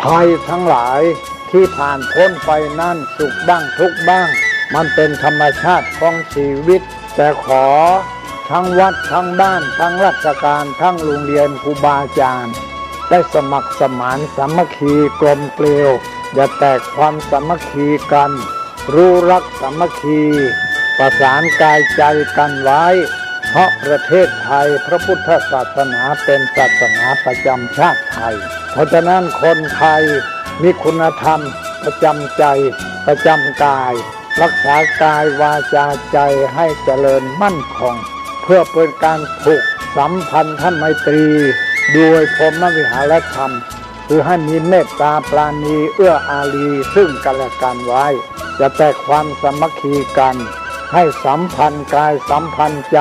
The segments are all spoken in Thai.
ภัยทั้งหลายที่ผ่านพ้นไปนั่นสุขบ้างทุกข์บ้างมันเป็นธรรมชาติของชีวิตแต่ขอทั้งวัดทั้งบ้านทั้งราชการทั้งโรงเรียนครูบาอาจารย์ได้สมัครสมานสามัคคีกลมเกลียวอย่าแตกความสามัคคีกันรู้รักสามัคคีประสานกายใจกันไว้เพราะประเทศไทยพระพุทธศาสนาเป็นศาสนาประจำชาติไทยเพราะฉะนั้นคนไทยมีคุณธรรมประจำใจประจำกายรักษากายวาจาใจให้เจริญมั่นคงเพื่อเป็นการผูกสัมพันธไมตรีโดยพรหมวิหารธรรมคือให้มีเมตตาปราณีเอื้ออารีซึ่งกันและกันไว้จะแตกความสามัคคีกันให้สัมพันธ์กายสัมพันธ์ใจ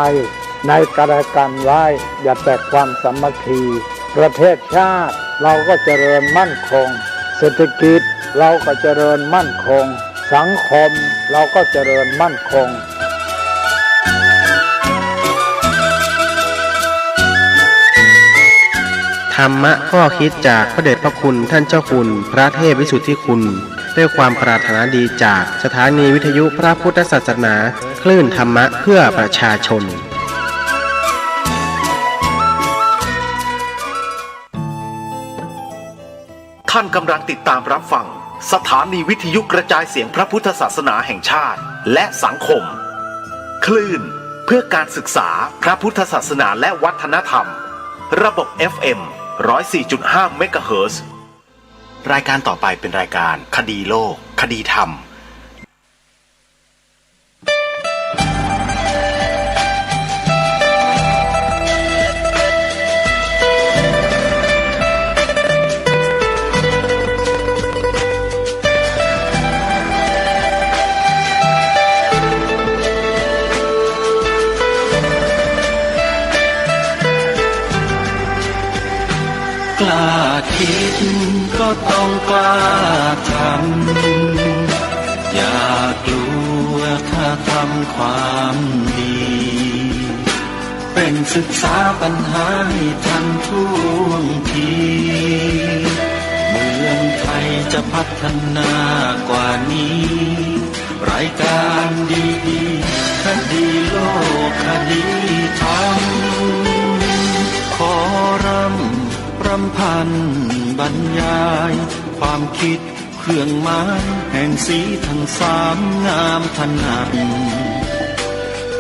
ในกันและกันไว้อย่าแตกความสามัคคีประเทศชาติเราก็เจริญมั่นคงเศรษฐกิจเราก็เจริญมั่นคงสังคมเราก็เจริญมั่นคงธรรมะข้อคิดจากพระเดชพระคุณท่านเจ้าคุณพระเทพวิสุทธิคุณด้วยความปรารถนาดีจากสถานีวิทยุพระพุทธศาสนาคลื่นธรรมะเพื่อประชาชนท่านกำลังติดตามรับฟังสถานีวิทยุกระจายเสียงพระพุทธศาสนาแห่งชาติและสังคมคลื่นเพื่อการศึกษาพระพุทธศาสนาและวัฒนธรรมระบบ FM 104.5 เมกะเฮิรตซ์รายการต่อไปเป็นรายการคดีโลกคดีธรรมกล้าคิดก็ต้องกล้าทำอย่ากลัวถ้าทำความดีเป็นศึกษาปัญหาให้ทันท่วงทีเมืองไทยจะพัฒนากว่านี้รายการดีๆคดีโลกคดีธรรมขอรำพันบรรยายความคิดเครื่องหมายแห่งสีทั้งสามงามถนัด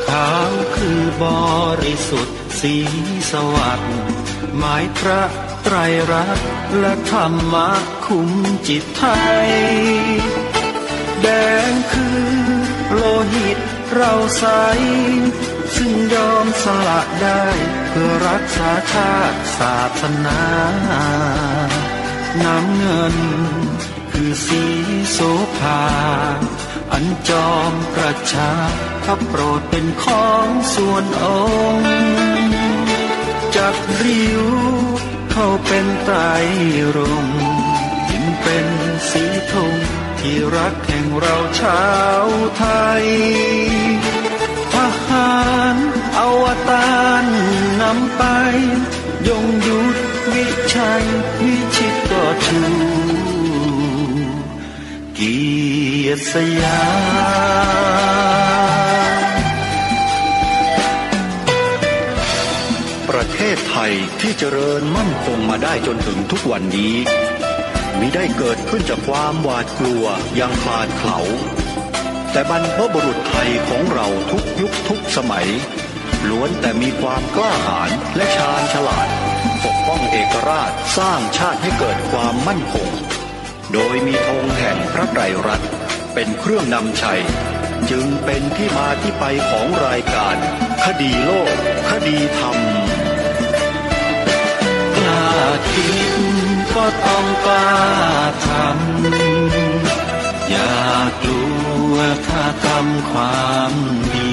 ขาวคือบริสุทธิ์สีสวัสดิ์หมายพระไตรรัตน์และธรรมะคุ้มจิตไทยแดงคือโลหิตเราใสซึ่งยอมสละได้เพื่อรักษาชาติศาสนาน้ำเงินคือสีโสภาอันจอมประชาถ้าโปรดเป็นของส่วนองค์จากริ้วเข้าเป็นไตรรงค์จึงเป็นสีธงที่รักแห่งเราชาวไทยทหารอวตารนำไปยงยุทธวิชัยวิชิตก็ชูเกียรติสยามประเทศไทยที่เจริญมั่นคงมาได้จนถึงทุกวันนี้มิได้เกิดขึ้นจากความหวาดกลัวอย่างคลาดเขลาแต่บรรพบุรุษไทยของเราทุกยุคทุกสมัยล้วนแต่มีความกล้าหาญและชาญฉลาดปกป้องเอกราชสร้างชาติให้เกิดความมั่นคงโดยมีธงแห่งพระไตรรัตน์เป็นเครื่องนำชัยจึงเป็นที่มาที่ไปของรายการคดีโลกคดีธรรมกล้าคิดก็ต้องกล้าทำอย่ากลัวถ้าทำความดี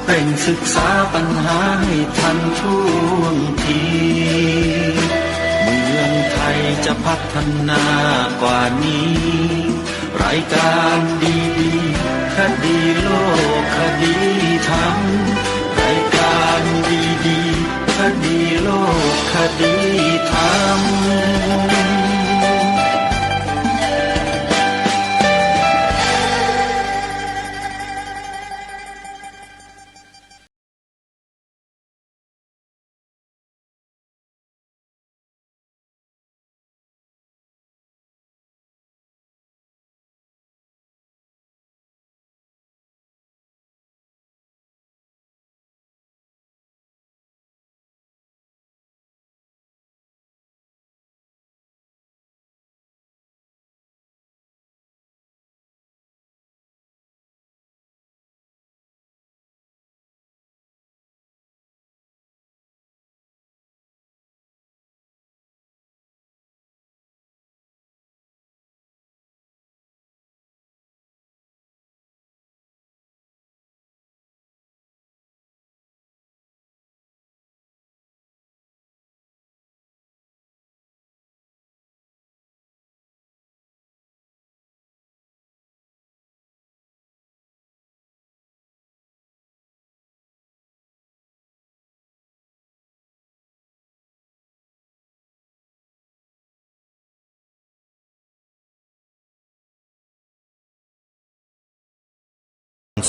เร่งศึกษาปัญหาให้ทันท่วงทีเมืองไทยจะพัฒนากว่านี้รายการดีๆคดีโลกคดีธรรมรายการดีๆคดีโลกคดีธรรม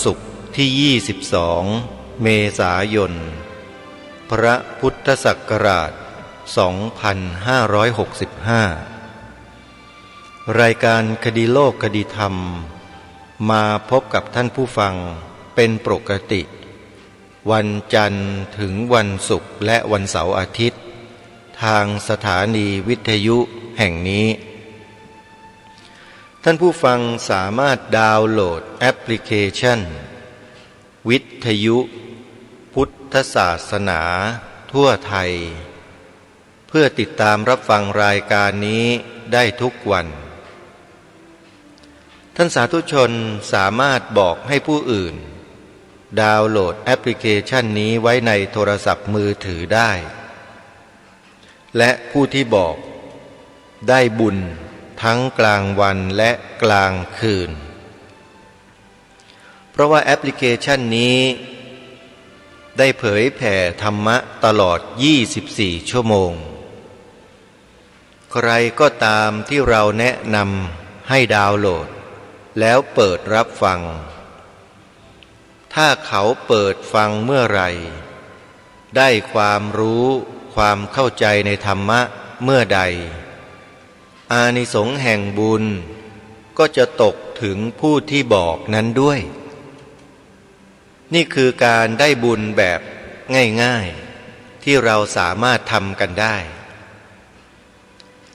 ศุกร์ที่ 22 เมษายน พระพุทธศักราช 2565 รายการคดีโลกคดีธรรมมาพบกับท่านผู้ฟังเป็นปกติวันจันทร์ถึงวันศุกร์และวันเสาร์อาทิตย์ทางสถานีวิทยุแห่งนี้ท่านผู้ฟังสามารถดาวน์โหลดแอปพลิเคชันวิทยุพุทธศาสนาทั่วไทยเพื่อติดตามรับฟังรายการนี้ได้ทุกวันท่านสาธุชนสามารถบอกให้ผู้อื่นดาวน์โหลดแอปพลิเคชันนี้ไว้ในโทรศัพท์มือถือได้และผู้ที่บอกได้บุญทั้งกลางวันและกลางคืนเพราะว่าแอปพลิเคชันนี้ได้เผยแผ่ธรรมะตลอด24 ชั่วโมงใครก็ตามที่เราแนะนำให้ดาวน์โหลดแล้วเปิดรับฟังถ้าเขาเปิดฟังเมื่อไหร่ได้ความรู้ความเข้าใจในธรรมะเมื่อใดอานิสงส์แห่งบุญก็จะตกถึงผู้ที่บอกนั้นด้วยนี่คือการได้บุญแบบง่ายๆที่เราสามารถทำกันได้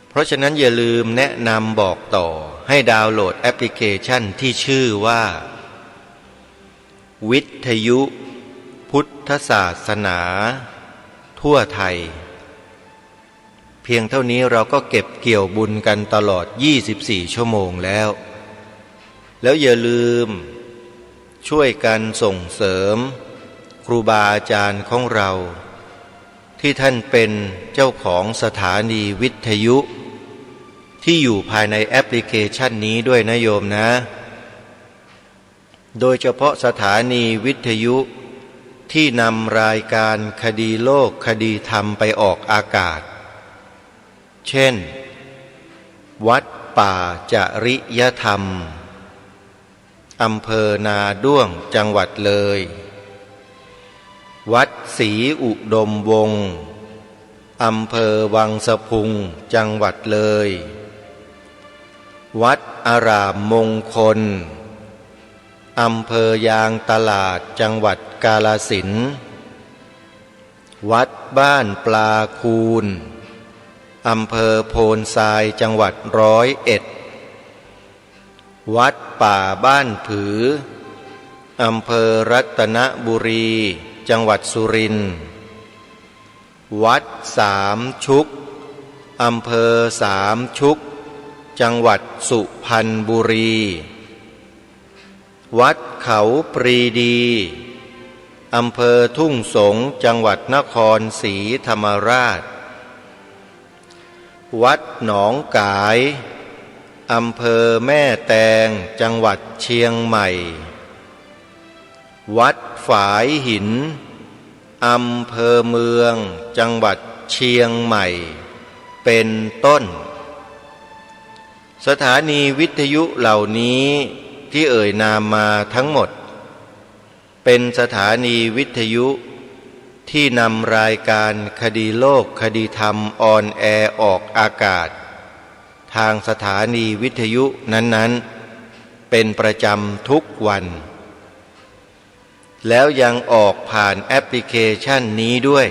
เพราะฉะนั้นอย่าลืมแนะนำบอกต่อให้ดาวน์โหลดแอปพลิเคชันที่ชื่อว่าวิทยุพุทธศาสนาทั่วไทยเพียงเท่านี้เราก็เก็บเกี่ยวบุญกันตลอด24 ชั่วโมงแล้วอย่าลืมช่วยกันส่งเสริมครูบาอาจารย์ของเราที่ท่านเป็นเจ้าของสถานีวิทยุที่อยู่ภายในแอปพลิเคชันนี้ด้วยนะโยมนะโดยเฉพาะสถานีวิทยุที่นำรายการคดีโลกคดีธรรมไปออกอากาศเช่นวัดป่าจริยธรรมอำเภอนาด้วงจังหวัดเลยวัดศรีอุดมวงศ์อำเภอวังสะพุงจังหวัดเลยวัดอารามมงคลอำเภอยางตลาดจังหวัดกาฬสินธุ์วัดบ้านปลาคูนอำเภอโพนทรายจังหวัด101วัดป่าบ้านผืออำเภอรัตนบุรีจังหวัดสุรินทร์วัดสามชุกอำเภอสามชุกจังหวัดสุพรรณบุรีวัดเขาปรีดีอำเภอทุ่งสงจังหวัดนครศรีธรรมราชวัดหนองกายอำเภอแม่แตงจังหวัดเชียงใหม่วัดฝายหินอำเภอเมืองจังหวัดเชียงใหม่เป็นต้นสถานีวิทยุเหล่านี้ที่เอ่ยนามมาทั้งหมดเป็นสถานีวิทยุที่นำรายการคดีโลกคดีธรรมออนแอร์ออกอากาศทางสถานีวิทยุนั้นๆเป็นประจำทุกวันแล้วยังออกผ่านแอปพลิเคชันนี้ด้วย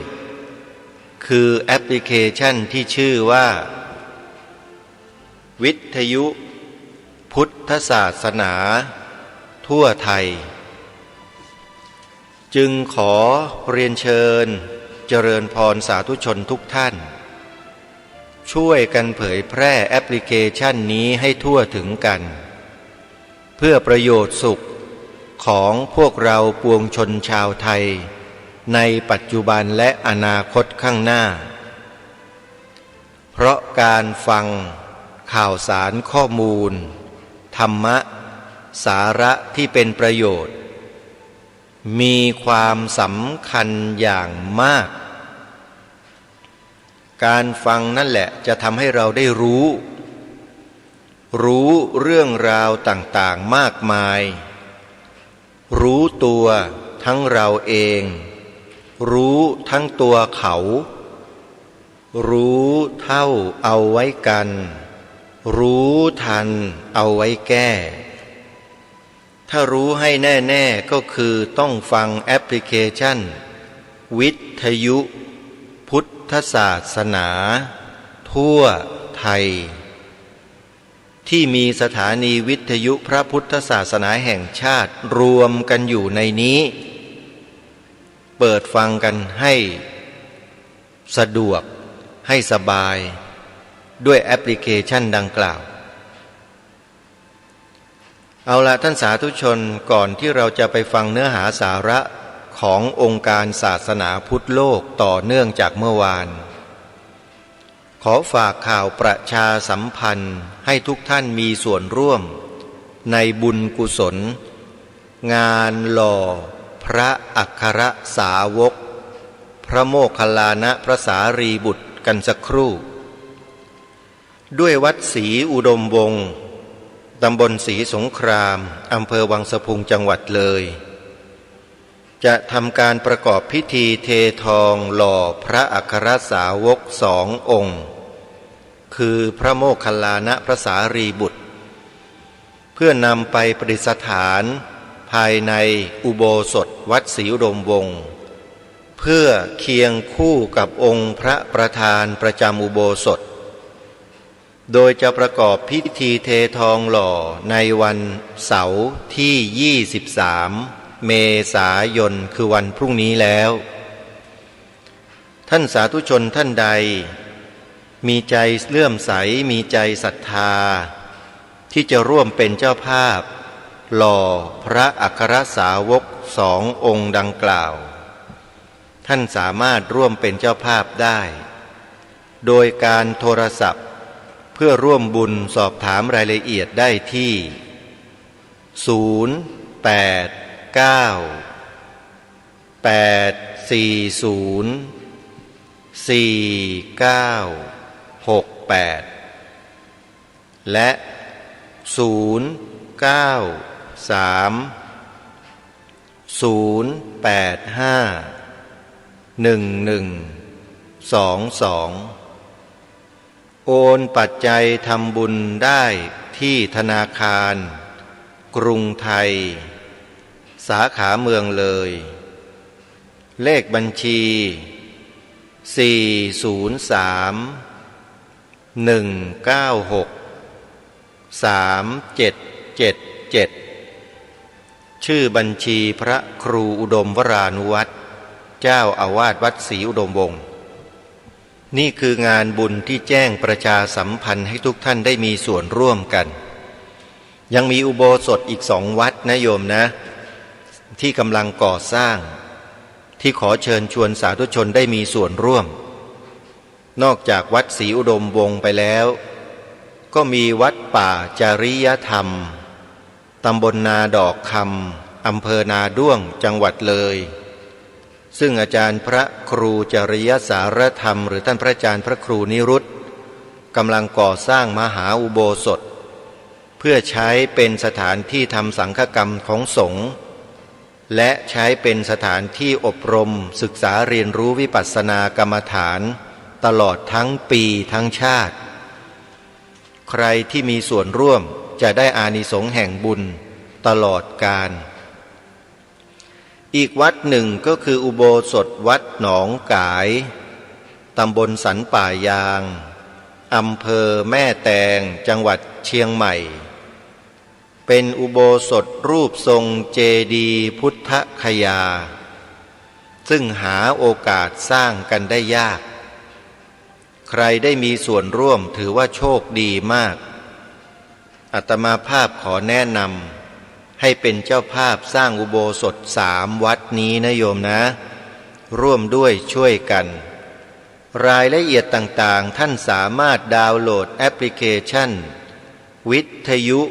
คือแอปพลิเคชันที่ชื่อว่าวิทยุพุทธศาสนาทั่วไทยจึงขอเรียนเชิญเจริญพรสาธุชนทุกท่านช่วยกันเผยแพร่แอปพลิเคชันนี้ให้ทั่วถึงกันเพื่อประโยชน์สุขของพวกเราปวงชนชาวไทยในปัจจุบันและอนาคตข้างหน้าเพราะการฟังข่าวสารข้อมูลธรรมะสาระที่เป็นประโยชน์มีความสำคัญอย่างมากการฟังนั่นแหละจะทำให้เราได้รู้เรื่องราวต่างๆมากมาย รู้ตัวทั้งเราเอง รู้ทั้งตัวเขา รู้เท่าเอาไว้กัน รู้ทันเอาไว้แก้ถ้ารู้ให้แน่ๆก็คือต้องฟังแอปพลิเคชันวิทยุพุทธศาสนาทั่วไทยที่มีสถานีวิทยุพระพุทธศาสนาแห่งชาติรวมกันอยู่ในนี้เปิดฟังกันให้สะดวกให้สบายด้วยแอปพลิเคชันดังกล่าวเอาละท่านสาธุชนก่อนที่เราจะไปฟังเนื้อหาสาระขององค์การศาสนาพุทธโลกต่อเนื่องจากเมื่อวานขอฝากข่าวประชาสัมพันธ์ให้ทุกท่านมีส่วนร่วมในบุญกุศลงานหล่อพระอัครสาวกพระโมคคัลลานะพระสารีบุตรกันสักครู่ด้วยวัดศรีอุดมวงศ์ตำบลศรีสงครามอำเภอวังสะพุงจังหวัดเลยจะทำการประกอบพิธีเททองหล่อพระอัครสาวก2 องค์คือพระโมคคัลลานะพระสารีบุตรเพื่อนำไปประดิษฐานภายในอุโบสถวัดศรีอุดมวงศ์เพื่อเคียงคู่กับองค์พระประธานประจำอุโบสถโดยจะประกอบพิธีเททองหล่อในวันเสาร์ที่23 เมษายนคือวันพรุ่งนี้แล้วท่านสาธุชนท่านใดมีใจเลื่อมใสมีใจศรัทธาที่จะร่วมเป็นเจ้าภาพหล่อพระอัครสาวก2 องค์ดังกล่าวท่านสามารถร่วมเป็นเจ้าภาพได้โดยการโทรศัพท์เพื่อร่วมบุญสอบถามรายละเอียดได้ที่089-840-4968และ093-085-1122โอนปัจจัยทำบุญได้ที่ธนาคารกรุงไทยสาขาเมืองเลยเลขบัญชี403-196-3777ชื่อบัญชีพระครูอุดมวรานุวัตรเจ้าอาวาสวัดศรีอุดมวงศ์นี่คืองานบุญที่แจ้งประชาสัมพันธ์ให้ทุกท่านได้มีส่วนร่วมกันยังมีอุโบสถอีก2 วัดนะโยมนะที่กำลังก่อสร้างที่ขอเชิญชวนสาธุชนได้มีส่วนร่วมนอกจากวัดศรีอุดมวงศ์ไปแล้วก็มีวัดป่าจริยธรรมตำบลนาดอกคำอำเภอนาด้วงจังหวัดเลยซึ่งอาจารย์พระครูจริยสารธรรมหรือท่านพระอาจารย์พระครูนิรุตกำลังก่อสร้างมหาอุโบสถเพื่อใช้เป็นสถานที่ทำสังฆกรรมของสงฆ์และใช้เป็นสถานที่อบรมศึกษาเรียนรู้วิปัสสนากรรมฐานตลอดทั้งปีทั้งชาติใครที่มีส่วนร่วมจะได้อานิสงส์แห่งบุญตลอดกาลอีกวัดหนึ่งก็คืออุโบสถวัดหนองกายตำบลสันป่ายางอำเภอแม่แตงจังหวัดเชียงใหม่เป็นอุโบสถรูปทรงเจดีย์พุทธคยาซึ่งหาโอกาสสร้างกันได้ยากใครได้มีส่วนร่วมถือว่าโชคดีมากอาตมาภาพขอแนะนำให้เป็นเจ้าภาพสร้างอุโบสถ3 วัดนี้นะโยมนะร่วมด้วยช่วยกันรายละเอียดต่างๆท่านสามารถดาวน์โหลดแอปพลิเคชันวิทยุ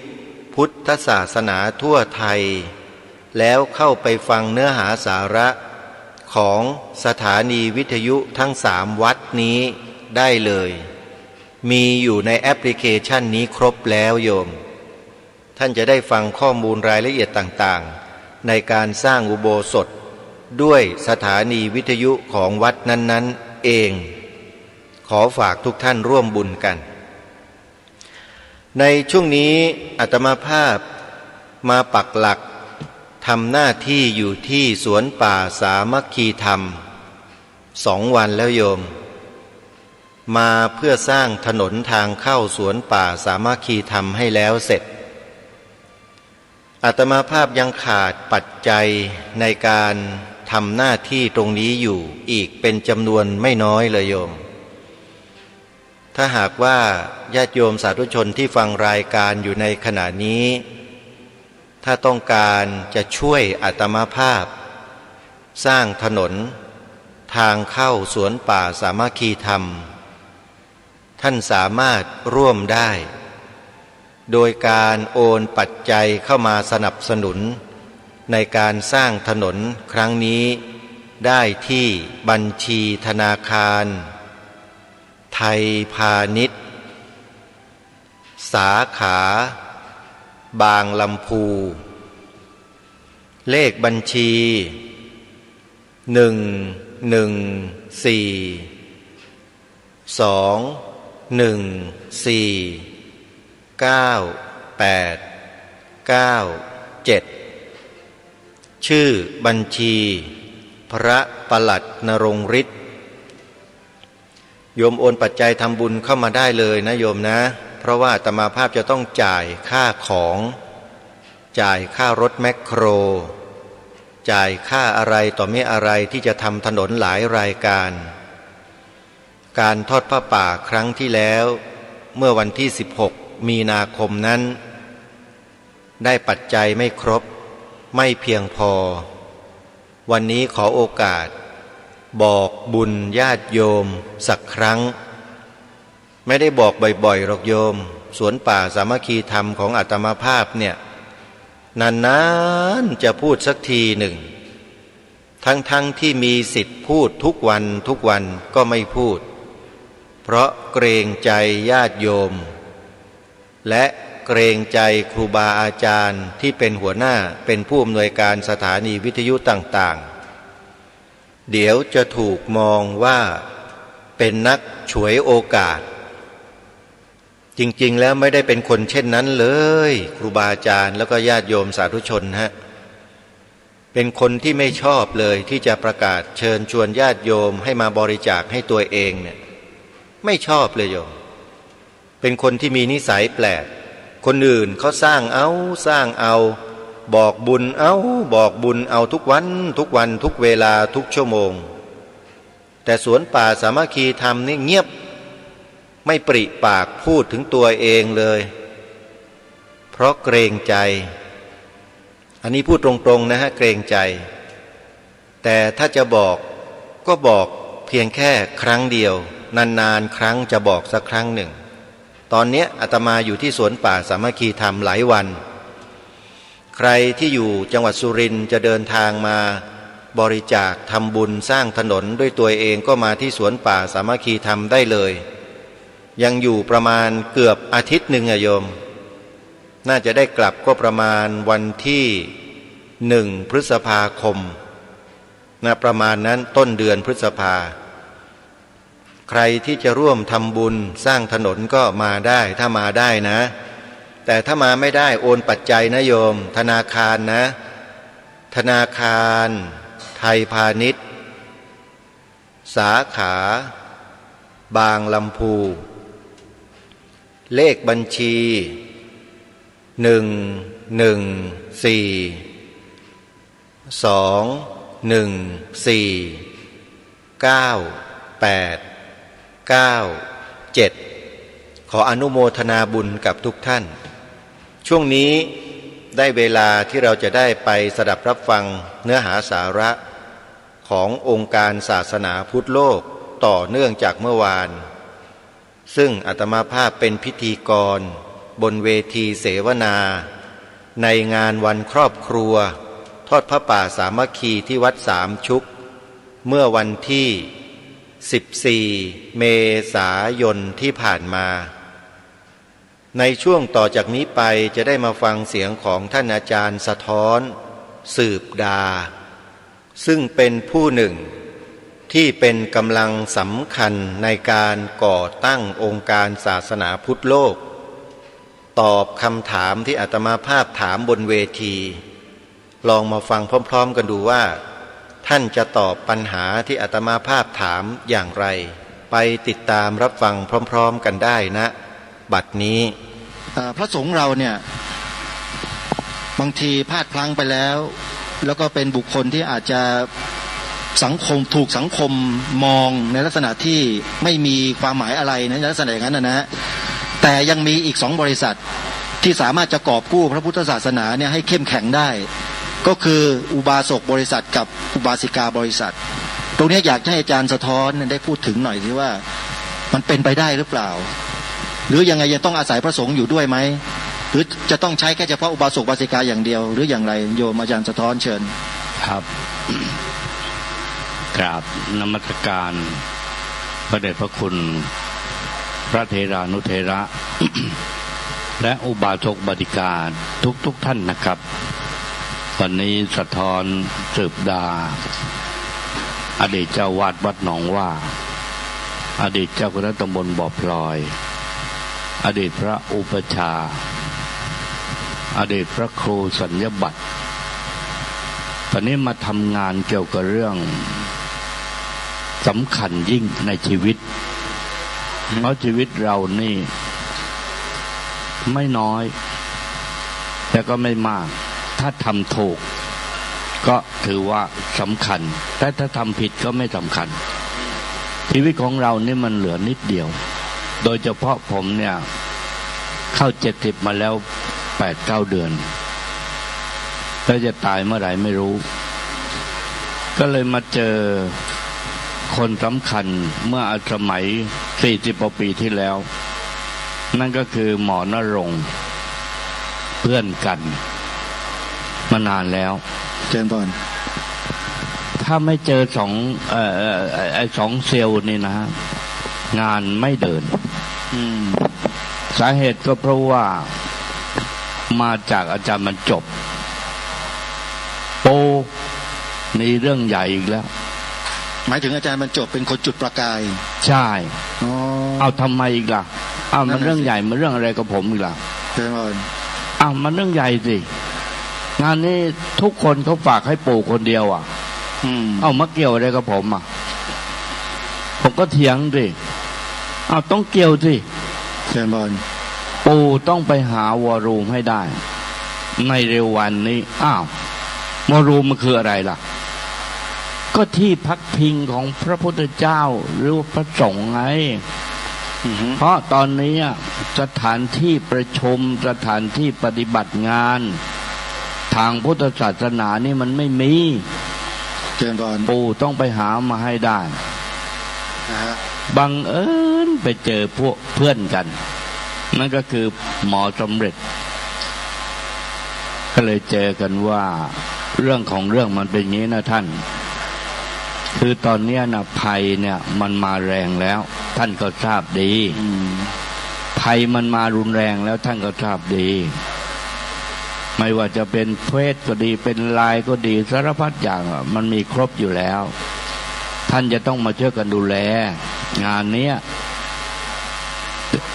พุทธศาสนาทั่วไทยแล้วเข้าไปฟังเนื้อหาสาระของสถานีวิทยุทั้ง3 วัดนี้ได้เลยมีอยู่ในแอปพลิเคชันนี้ครบแล้วโยมท่านจะได้ฟังข้อมูลรายละเอียดต่างๆ ในการสร้างอุโบสถด้วยสถานีวิทยุของวัดนั้นๆเองขอฝากทุกท่านร่วมบุญกันในช่วงนี้อาตมาภาพมาปักหลักทำหน้าที่อยู่ที่สวนป่าสามัคคีธรรม2 วันแล้วโยมมาเพื่อสร้างถนนทางเข้าสวนป่าสามัคคีธรรมให้แล้วเสร็จอาตมาภาพยังขาดปัจจัยในการทำหน้าที่ตรงนี้อยู่อีกเป็นจำนวนไม่น้อยเลยโยมถ้าหากว่าญาติโยมสาธุชนที่ฟังรายการอยู่ในขณะนี้ถ้าต้องการจะช่วยอาตมาภาพสร้างถนนทางเข้าสวนป่าสามัคคีธรรมท่านสามารถร่วมได้โดยการโอนปัจจัยเข้ามาสนับสนุนในการสร้างถนนครั้งนี้ได้ที่บัญชีธนาคารไทยพาณิชย์สาขาบางลำพูเลขบัญชี114214987ชื่อบัญชีพระปลัดนรงฤทธิ์โยมโอนปัจจัยทำบุญเข้ามาได้เลยนะโยมนะเพราะว่าอาตมาภาพจะต้องจ่ายค่าของจ่ายค่ารถแมคโครจ่ายค่าอะไรต่อไม่อะไรที่จะทำถนนหลายรายการทอดผ้าป่าครั้งที่แล้วเมื่อวันที่16 มีนาคมนั้นได้ปัจจัยไม่ครบไม่เพียงพอวันนี้ขอโอกาสบอกบุญญาติโยมสักครั้งไม่ได้บอกบ่อยๆหรอกโยมสวนป่าสามัคคีธรรมของอาตมาภาพเนี่ยนานๆจะพูดสักทีหนึ่งทั้งที่มีสิทธิ์พูดทุกวันก็ไม่พูดเพราะเกรงใจญาติโยมและเกรงใจครูบาอาจารย์ที่เป็นหัวหน้าเป็นผู้อำนวยการสถานีวิทยุต่างๆเดี๋ยวจะถูกมองว่าเป็นนักฉวยโอกาสจริงๆแล้วไม่ได้เป็นคนเช่นนั้นเลยครูบาอาจารย์แล้วก็ญาติโยมสาธุชนฮะเป็นคนที่ไม่ชอบเลยที่จะประกาศเชิญชวนญาติโยมให้มาบริจาคให้ตัวเองเนี่ยไม่ชอบเลยโยมเป็นคนที่มีนิสัยแปลกคนอื่นเขาสร้างเอาบอกบุญบอกบุญเอาทุกวันทุกเวลาทุกชั่วโมงแต่สวนป่าสามัคคีธรรมนี่เงียบไม่ปริปากพูดถึงตัวเองเลยเพราะเกรงใจอันนี้พูดตรงๆนะฮะเกรงใจแต่ถ้าจะบอกก็บอกเพียงแค่ครั้งเดียวนานๆครั้งจะบอกสักครั้งหนึ่งตอนนี้อาตมาอยู่ที่สวนป่าสามัคคีธรรมหลายวันใครที่อยู่จังหวัดสุรินทร์จะเดินทางมาบริจาคทำบุญสร้างถนนด้วยตัวเองก็มาที่สวนป่าสามัคคีธรรมได้เลยยังอยู่ประมาณเกือบอาทิตย์หนึ่งโยมน่าจะได้กลับก็ประมาณวันที่1 พฤษภาคมนะประมาณนั้นต้นเดือนพฤษภาใครที่จะร่วมทำบุญสร้างถนนก็มาได้ถ้ามาได้นะแต่ถ้ามาไม่ได้โอนปัจจัยนะโยมธนาคารนะธนาคารไทยพาณิชย์สาขาบางลำพูเลขบัญชี114219897ขออนุโมทนาบุญกับทุกท่านช่วงนี้ได้เวลาที่เราจะได้ไปสดับรับฟังเนื้อหาสาระขององค์การศาสนาพุทธโลกต่อเนื่องจากเมื่อวานซึ่งอาตมาภาพเป็นพิธีกรบนเวทีเสวนาในงานวันครอบครัวทอดพระป่าสามัคคีที่วัดสามชุกเมื่อวันที่14 เมษายนที่ผ่านมาในช่วงต่อจากนี้ไปจะได้มาฟังเสียงของท่านอาจารย์สะท้อน สืบดา ซึ่งเป็นผู้หนึ่งที่เป็นกำลังสำคัญในการก่อตั้งองค์การศาสนาพุทธโลกตอบคำถามที่อาตมาภาพถามบนเวทีลองมาฟังพร้อมๆกันดูว่าท่านจะตอบปัญหาที่อาตมาภาพถามอย่างไรไปติดตามรับฟังพร้อมๆกันได้นะบัดนี้พระสงฆ์เราเนี่ยบางทีพลาดพลั้งไปแล้วก็เป็นบุคคลที่อาจจะถูกสังคมมองในลักษณะที่ไม่มีความหมายอะไรในลักษณะอย่างนั้นนะฮะแต่ยังมีอีก2บริษัทที่สามารถจะกอบกู้พระพุทธศาสนาเนี่ยให้เข้มแข็งได้ก็คืออุบาสกบริษัทกับอุบาสิกาบริษัทตรงนี้อยากให้อาจารย์สะท้อนได้พูดถึงหน่อยสิว่ามันเป็นไปได้หรือเปล่าหรือยังไงยังต้องอาศัยพระสงฆ์อยู่ด้วยไหมหรือจะต้องใช้แค่เฉพาะอุบาสกอุบาสิกาอย่างเดียวหรืออย่างไรโยมอาจารย์สะท้อนเชิญครับ กราบนมัสการพระเดชพระคุณพระเถรานุเถระ และอุบาสกอุบาสิกาทุกท่านนะครับวันนี้สะท้อนสืบดาอดีตเจ้าวาดวัดหนองว่าอดีตเจ้าคณะตำบลบ่อพลอยอดีตพระอุปชาอดีตพระครูสัญญบัตรตอนนี้มาทำงานเกี่ยวกับเรื่องสำคัญยิ่งในชีวิตเพราะชีวิตเรานี่ไม่น้อยแต่ก็ไม่มากถ้าทำถูกก็ถือว่าสำคัญแต่ถ้าทำผิดก็ไม่สำคัญชีวิตของเรานี่มันเหลือนิดเดียวโดยเฉพาะผมเนี่ยเข้า70มาแล้ว 8-9 เดือนแล้วจะตายเมื่อไหร่ไม่รู้ก็เลยมาเจอคนสำคัญเมื่อสมัย40 กว่าปีที่แล้วนั่นก็คือหมอนรงค์เพื่อนกันมานานแล้วเจนบอลถ้าไม่เจอสองเซลล์นี่นะงานไม่เดินสาเหตุก็เพราะว่ามาจากอาจารย์บรรจบโปในเรื่องใหญ่อีกแล้วหมายถึงอาจารย์บรรจบเป็นคนจุดประกายใช่เอาทำไมอีกล่ะมันเรื่องใหญ่มันเรื่องอะไรกับผมอีกล่ะเชิญเลยมันเรื่องใหญ่สิงานนี้ทุกคนเขาฝากให้ปู่คนเดียวมาเกี่ยวอะไรกับผมผมก็เถียงสิต้องเกี่ยวสิเชิญบอลปู่ต้องไปหาวอรูมให้ได้ในเร็ววันนี้วอรูมมันคืออะไรล่ะก็ที่พักพิงของพระพุทธเจ้าหรือพระสงฆ์ไงเพราะตอนนี้สถานที่ประชุมสถานที่ปฏิบัติงานทางพุทธศาสนานี่มันไม่มีเชิญบอลปู่ต้องไปหามาให้ได้บังเอิญไปเจอพวกเพื่อนกันนั่นก็คือหมอสำเร็จก็เลยเจอกันว่าเรื่องของเรื่องมันเป็นอย่างนี้นะท่านคือตอนนี้นะภัยเนี่ยมันมาแรงแล้วท่านก็ทราบดีภัยมันมารุนแรงแล้วท่านก็ทราบดีไม่ว่าจะเป็นเพศก็ดีเป็นลายก็ดีสารพัดอย่างมันมีครบอยู่แล้วท่านจะต้องมาช่วยกันดูแลงานนี้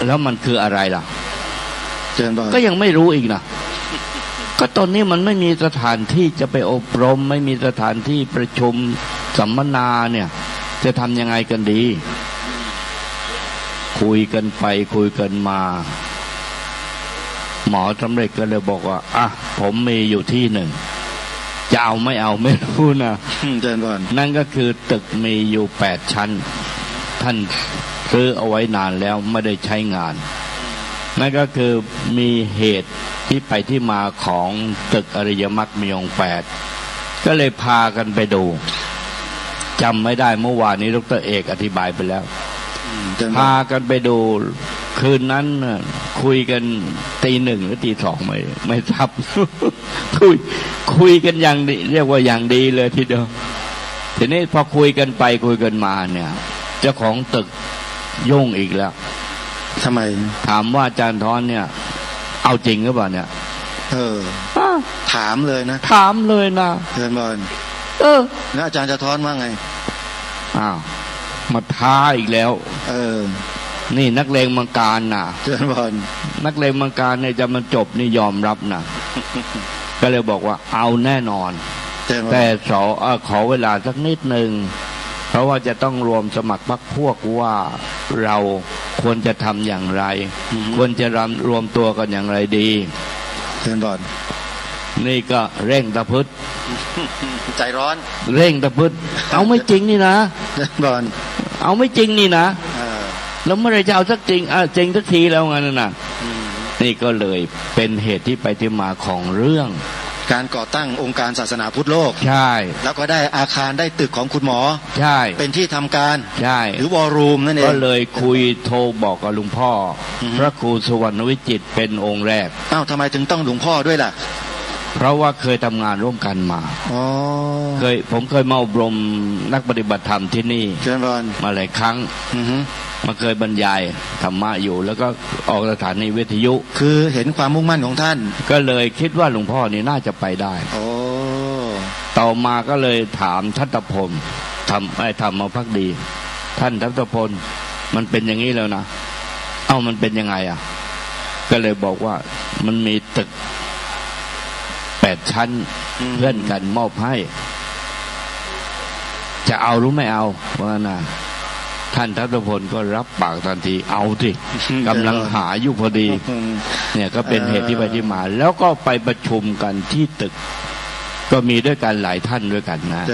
แล้วมันคืออะไรล่ะก็ยังไม่รู้อีกนะก็ตอนนี้มันไม่มีสถานที่จะไปอบรมไม่มีสถานที่ประชุมสัมมนาเนี่ยจะทำยังไงกันดีคุยกันไปคุยกันมาหมอสำเร็จก็เลยบอกว่าผมมีอยู่ที่หนึ่งจะเอาไม่เอาไม่รู้นะนั่นก็คือตึกมีอยู่8 ชั้นท่านซื้อเอาไว้นานแล้วไม่ได้ใช้งานนั่นก็คือมีเหตุที่ไปที่มาของตึกอริยมรรคมีองค์8ก็เลยพากันไปดูจำไม่ได้เมื่อวานนี้ดร.เอกอธิบายไปแล้วพากันไปดูคืนนั้นคุยกันตี 1หรือตี 2ไม่ทราบ คุยกันอย่างดีเรียกว่าอย่างดีเลยทีเดียวทีนี้พอคุยกันไปคุยกันมาเนี่ยเจ้าของตึกยุ่งอีกแล้วทำไมถามว่าอาจารย์ท้อนเนี่ยเอาจริงหรือเปล่าเนี่ย ถามเลยนะ ถามเลยนะ เชิญบอล แล้วอาจารย์จะท้อนว่าไง อ้าวมาท้าอีกแล้ว นี่นักเลงมังการน่ะ เชิญบอล นักเลงมังการเนี่ยจะมันจบนี่ยอมรับนะ ก็เลยบอกว่าเอาแน่นอน แต่ขอเวลาสักนิดหนึ่งเพราะว่าจะต้องรวมสมัครพรรคพวกว่าเราควรจะทำอย่างไร ควรจะรวมตัวกันอย่างไรดี เชิญบอล นี่ก็เร่งตะพึด ใจร้อน เร่งตะพึด เอาไม่จริงนี่นะ เชิญบอล เอาไม่จริงนี่นะแล้วเมื่อไรจะเอาสักจริงจริงสักทีแล้วงั้นน่ะนี่ก็เลยเป็นเหตุที่ไปที่มาของเรื่องการก่อตั้งองค์การศาสนาพุทธโลก ใช่แล้วก็ได้อาคารได้ตึกของคุณหมอ ใช่เป็นที่ทำการ ใช่หรือวอลลุ่มนั่นเองก็เลยคุยโทรบอกกับหลวงพ่อพระครูสุวรรณวิจิตรเป็นองค์แรกทำไมถึงต้องหลวงพ่อด้วยล่ะเพราะว่าเคยทำงานร่วมกันมาผมเคยมาอบรมนักปฏิบัติธรรมที่นี่มาหลายครั้งมาเคยบรรยายธรรมะอยู่แล้วก็ออกสถานีวิทยุคือเห็นความมุ่งมั่นของท่านก็เลยคิดว่าหลวงพ่อนี่น่าจะไปได้ต่อมาก็เลยถามทัตพลทำมาพักดีท่านทัตพลมันเป็นอย่างนี้แล้วนะมันเป็นยังไงก็เลยบอกว่ามันมีตึก8 ชั้นเพื่อนกันมอบให้จะเอาหรือไม่เอาว่านะท่านทัตพลก็รับปากทันทีเอาสิกำลังหาอยู่พอดีเนี่ยก็เป็นเหตุที่ไปที่มาแล้วก็ไปประชุมกันที่ตึกก็มีด้วยกันหลายท่านด้วยกันนะ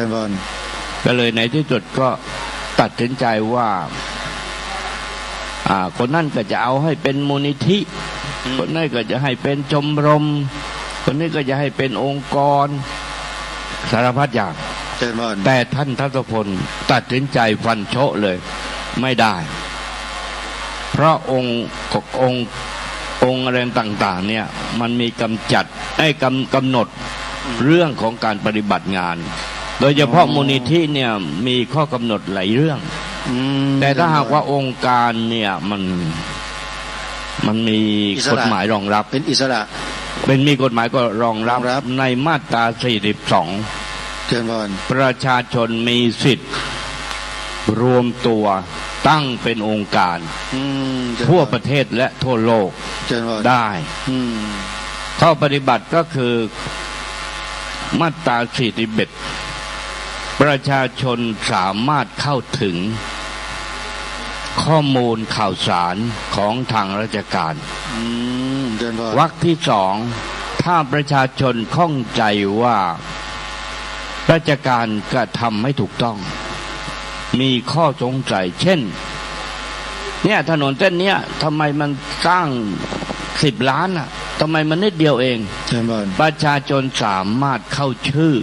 ก็เลยในที่สุดก็ตัดสินใจว่าคนนั่นก็จะเอาให้เป็นมูลนิธิคนนั่นก็จะให้เป็นชมรมคนนี้ก็จะให้เป็นองค์กรสารพัดอย่างแต่ท่านทัตพลตัดสินใจฟันโชะเลยไม่ได้เพราะองค์อะไรต่างๆเนี่ยมันมีกำหนดเรื่องของการปฏิบัติงานโดยเฉพาะมูลนิธิเนี่ยมีข้อกำหนดหลายเรื่องแต่ถ้าหากว่าองค์การเนี่ยมันมีกฎหมายรองรับเป็นอิสระมีกฎหมายก็รองรับในมาตรา42ประชาชนมีสิทธิ์รวมตัวตั้งเป็นองค์การทั่วประเทศและทั่วโลกได้ข้อปฏิบัติก็คือมาตรา41ประชาชนสามารถเข้าถึงข้อมูลข่าวสารของทางราชการวรรคที่2ถ้าประชาชนข้องใจว่าราชการกระทำไม่ถูกต้องมีข้อสงสัยเช่นเนี่ยถนนเส้นเนี้ยทำไมมันสร้าง10 ล้านทำไมมันนิดเดียวเองประชาชนสามารถเข้าชื่อ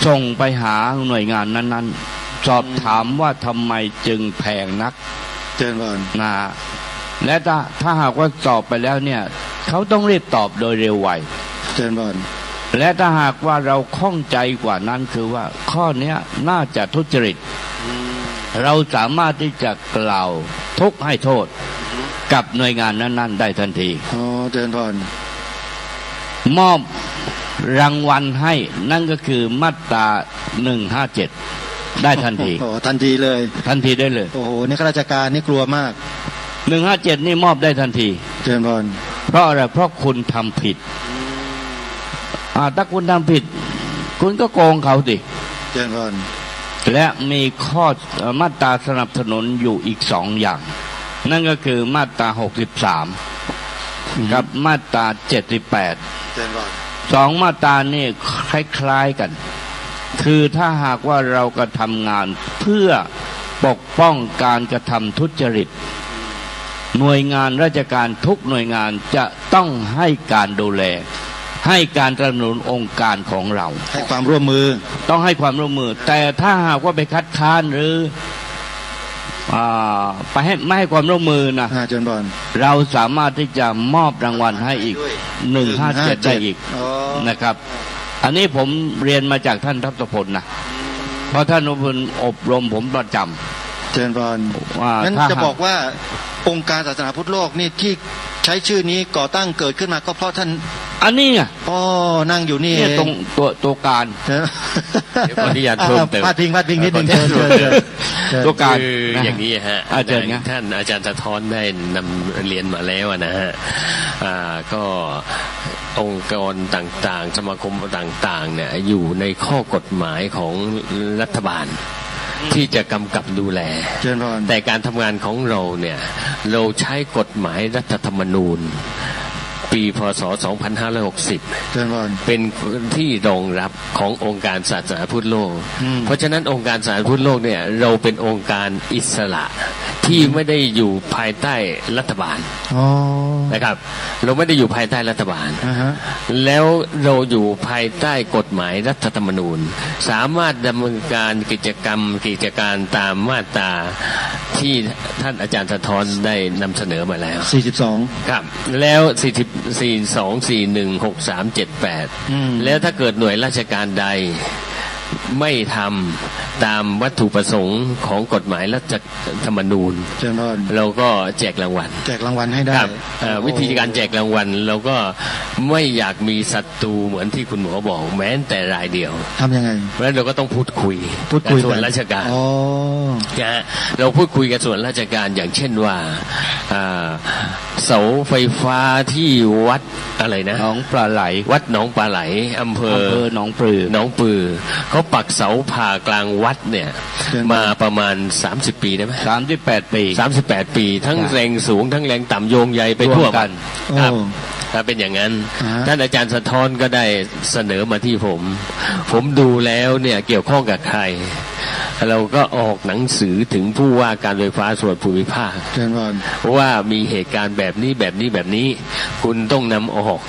ส่งไปหาหน่วยงานนั้นๆสอบถามว่าทำไมจึงแพงนักนะและถ้าหากว่าสอบไปแล้วเนี่ยเขาต้องรีบตอบโดยเร็วไวและถ้าหากว่าเราข้องใจกว่านั้นคือว่าข้อนี้น่าจะทุจริตเราสามารถที่จะกล่าวทุกข์ให้โทษกับหน่วยงานนั้นๆได้ทันทีมอบรางวัลให้นั่นก็คือมาตรา157ได้ทันทีทันทีเลยทันทีได้เลยนี่ข้าราชการนี่กลัวมาก157นี่มอบได้ทันทีเพราะอะไรเพราะคุณทำผิดถ้าคุณทำผิดคุณก็โกงเขาสิและมีข้อมาตราสนับสนุนอยู่อีก2 อย่างนั่นก็คือมาตรา63กับมาตรา78 2มาตรานี่คล้ายๆกันคือถ้าหากว่าเรากระทำงานเพื่อปกป้องการกระทำทุจริตหน่วยงานราชการทุกหน่วยงานจะต้องให้การดูแลให้การสนับสนุนองค์การของเราให้ความร่วมมือต้องให้ความร่วมมือแต่ถ้าหากว่าไปคัดค้านหรือไปไม่ให้ความร่วมมือนะเราสามารถที่จะมอบรางวัลให้อีก157ได้อีกนะครับอันนี้ผมเรียนมาจากท่านทัตพลนะเพราะท่านอบรมผมประจำเชิญบอลงั้นจะบอกว่าองค์การศาสนาพุทธโลกนี่ที่ใช้ชื่อนี้ก่อตั้งเกิดขึ้นมาก็เพราะท่าน อันนี้ไง อ๋อนั่งอยู่นี่ เนี่ยตรงตัวการ เดี๋ยว เดี๋ยวขออนุญาตเพิ่มเติม พาดพิงนิดนึงเชิญ ตัวการ คืออย่างนี้ฮะ เชิญนะ ท่านอาจารย์สะท้อนได้นำเรียนมาแล้วนะฮะก็องค์กรต่างๆสมาคมต่างๆเนี่ยอยู่ในข้อกฎหมายของรัฐบาลที่จะกำกับดูแล เชิญพร แต่การทำงานของเราเนี่ยเราใช้กฎหมายรัฐธรรมนูญปีพ.ศ. 2560 เชิญพร เป็นที่รองรับขององค์การศาสนาพุทธโลก เพราะฉะนั้นองค์การศาสนาพุทธโลกเนี่ยเราเป็นองค์การอิสระที่ไม่ได้อยู่ภายใต้รัฐบาล อ๋อ นะครับเราไม่ได้อยู่ภายใต้รัฐบาล อ่าฮะ แล้วเราอยู่ภายใต้กฎหมายรัฐธรรมนูญสามารถดำเนินการกิจการตามมาตราที่ท่านอาจารย์สะท้อนได้นำเสนอมาแล้ว 42 ครับแล้ว42416378แล้วถ้าเกิดหน่วยราชการใดไม่ทำตามวัตถุประสงค์ของกฎหมายรัฐธรรมนูญ เชิญพร เราก็แจกรางวัล แจกรางวัลให้ได้ ครับวิธีการแจกรางวัลเราก็ไม่อยากมีศัตรูเหมือนที่คุณหมอบอกแม้แต่รายเดียว ทำยังไง เพราะฉะนั้นเราก็ต้องพูดคุย พูดคุย กับส่วนราชการ อ๋อ นะฮะเราพูดคุยกับส่วนราชการอย่างเช่นว่าเสาไฟฟ้าที่วัดอะไรนะ หนองปลาไหล วัดหนองปลาไหลอำเภอ หนองปลือ หนองปือเขาปักเสาผ่ากลางวัดเนี่ยมาประมาณ30 ปีได้ไหม 38 ปี 38 ปีทั้งแรงสูงทั้งแรงต่ำโยงใยไปทั่วกัน โอ้ ครับถ้าเป็นอย่างนั้น อ่าฮะ ท่านอาจารย์สะท้อนก็ได้เสนอมาที่ผมดูแล้วเนี่ยเกี่ยวข้องกับใคร เราก็ออกหนังสือถึงผู้ว่าการไฟฟ้าส่วนภูมิภาค เชิญพร ว่ามีเหตุการณ์แบบนี้คุณต้องนำออก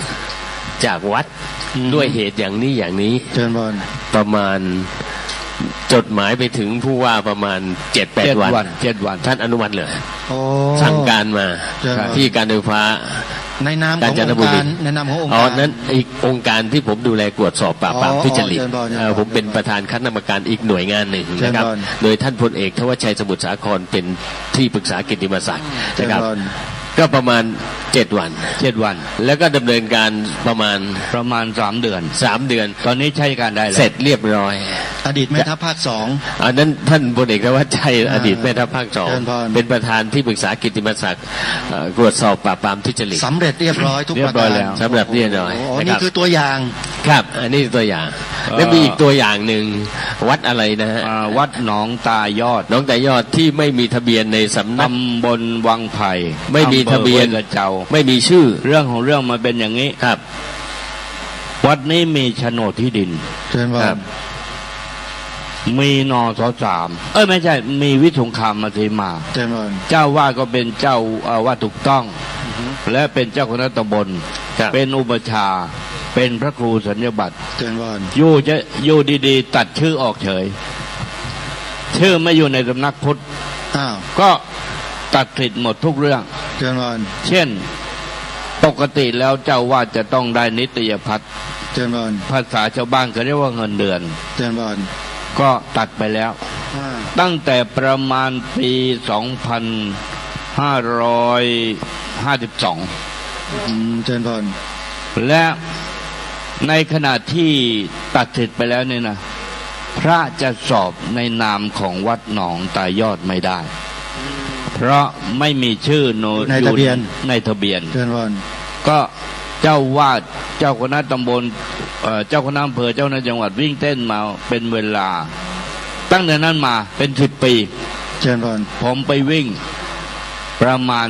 จากวัดด้วยเหตุอย่างนี้ เชิญพร ประมาณจดหมายไปถึงผู้ว่าประมาณ 7-8 วัน 7 วัน ท่านอนุมัติเลย โอ้ สั่งการมา เชิญครับ ที่การไฟฟ้า ในนามของ กาญจน อง บุ ค์ รี การในนามขององค์ อ๋อ การ นั้นอีกองค์การที่ผมดูแลตรวจสอบปราบปรามทุจริต เชิญพรเชิญพร ผมเป็นประธานคณะกรรมการอีกหน่วยงานหนึ่งนะครับ เชิญพร โดยท่านพลเอกทวชชัยสมุทรสาครเป็นที่ปรึกษากิตติมศักดิ์ เชิญ นะครับ พร ก็ประมาณ7 วัน 7 วัน แล้วก็ดำเนินการประมาณ 3 เดือน 3 เดือน ตอนนี้ใช้การได้แล้ว เสร็จเรียบร้อย อดีตแม่ทัพภาค อันนั้นท่านพลเอกทวชชัยอดีตแม่ทัพภาค เชิญพร 2เป็นประธานที่ปรึกษากิตติมศักดิ์ตรวจสอบปราบปรามทุจริต 2สำเร็จเรียบร้อยทุก เรี ป ย ระ บร้ กา อย ร แล้ว สำหรับเรียบร้อย โอ้ นะ นี่ ครับ คือตัวอย่าง ครับ อันนี้ตัวอย่าง แล้วมีอีกตัวอย่างหนึ่งวัดอะไรนะฮะ วัดหนองตายอด น้องแต่ยอดที่ไม่มีทะเบียนในสำนัก ตำบลวังไผ่ ไม่มีทะเบียน อำภอห้วยกระเจ้า ไม่มีชื่อ เรื่องของเรื่องมันเป็นอย่างนี้ ครับ วัดนี้มีโฉนดที่ดิน เชิญพ ครั ร บ มีนส3ไม่ใช่ มีวิสงครามมาเทมา เชิญพร เจ้าว่าก็เป็นเจ้าว่าถูกต้อง และเป็นเจ้าคณะตำบล ครับ เป็นอุปชฌาย์เป็นพระครูสัญญบัตร เชิญพร อยู่ดีๆ ตัดชื่อออกเฉย ชื่อไม่อยู่ในสำนักพุทธ อ้าว ก็ตัดสิทธิ์หมดทุกเรื่อง เชิญพร เช่น ปกติแล้วเจ้าว่าจะต้องได้นิตยพัฒน์ เชิญพร ภาษาชาวบ้านเขาเรียกว่าเงินเดือน เชิญพร ก็ตัดไปแล้ว อ่า ตั้งแต่ประมาณปี 2552 เชิญพร และในขณะที่ตัดสิทธิ์ไปแล้วเนี่ยนะ พระจะสอบในนามของวัดหนองตายอดไม่ได้ เพราะไม่มีชื่อในทะเบียน ในทะเบียน เชิญพร ก็เจ้าวาดเจ้าคณะตำบลเจ้าคณะอำเภอเจ้าคณะจังหวัดวิ่งเต้นมาเป็นเวลา ตั้งแต่นั้นมาเป็น10 ปี เชิญพร ผมไปวิ่งประมาณ